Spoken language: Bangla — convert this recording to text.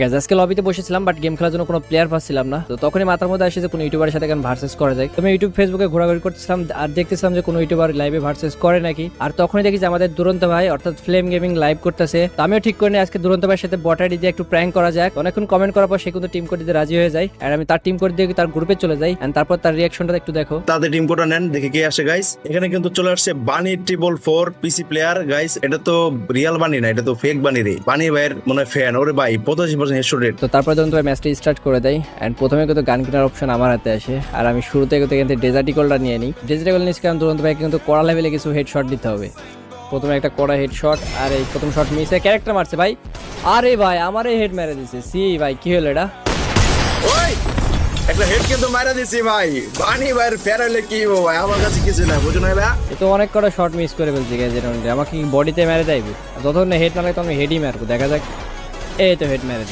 গাইস আজকে লবিতে বসেছিলাম বাট গেম খেলার জন্য কোনো প্লেয়ার পাচ্ছিলাম না। তো তখনই মাথার মধ্যে আসে যে কোনো ইউটিউবারের সাথে কেন ভার্সেস করা যায়। আমি ইউটিউব ফেসবুকে ঘোরাঘুরি করতেছিলাম আর দেখতেছিলাম যে কোনো ইউটিউবার লাইভে ভার্সেস করে নাকি। আর তখনই দেখি যে আমাদের দুরন্ত ভাই অর্থাৎ ফ্লেম গেমিং লাইভ করতেছে। তো আমিও ঠিক করে নিই আজকে দুরন্ত ভাইয়ের সাথে বট আইডি দিয়ে একটু প্র্যাঙ্ক করা যাক। অনেকক্ষণ কমেন্ট করার পর সে কিন্তু টিম কোড দিতে রাজি হয়ে যায় আর আমি তার টিম কোড দিয়ে তার গ্রুপে চলে যাই এন্ড তারপর তার রিঅ্যাকশনটা একটু দেখো। তাদের টিম কোডটা নেন, দেখে কে আসে গাইস। এখানে কিন্তু চলে আসছে বানি 444 পিসি প্লেয়ার গাইস। এটা তো রিয়েল বানি না, এটা তো ফেক বানি রে। বানি ভাইয়ের মনে ফ্যান ওরে ভাই 85% হেডশট রেট। তো তারপর যখন তুমি ম্যাচটা স্টার্ট করে দেয় এন্ড প্রথমে কিন্তু গান কেনার অপশন আমার হাতে আসে আর আমি শুরুতে কিন্তু এখান থেকে ডেজার্ট ইগলটা নিয়ে নিই। ডেজার্ট ইগল নিচ্ছি কারণ দুরন্ত ভাইকে কিন্তু কড়া লেভেলে কিছু হেডশট দিতে হবে। প্রথমে একটা কড়া হেডশট আর এই প্রথম শট মিসে ক্যারেক্টার মারছে ভাই। আরে ভাই আমারে হেড মেরে দিছে। সি ভাই কি হলো এটা? ওই একটা হেড কিন্তু মারা দিছি ভাই। বানি ভাইয়ের ফ্যান হলে কি হবো ভাই, আমার কাছে কিছু না, বুঝো না ভাই। এ তো অনেক কটা শট মিস করে ফেলছি গাইজ। এটা আমাকে বডিতে মেরে দেয়, যতক্ষণ হেড না লাগে তখন হেডই মারবো। দেখা যাক। এই তো হেড মেরে দিই।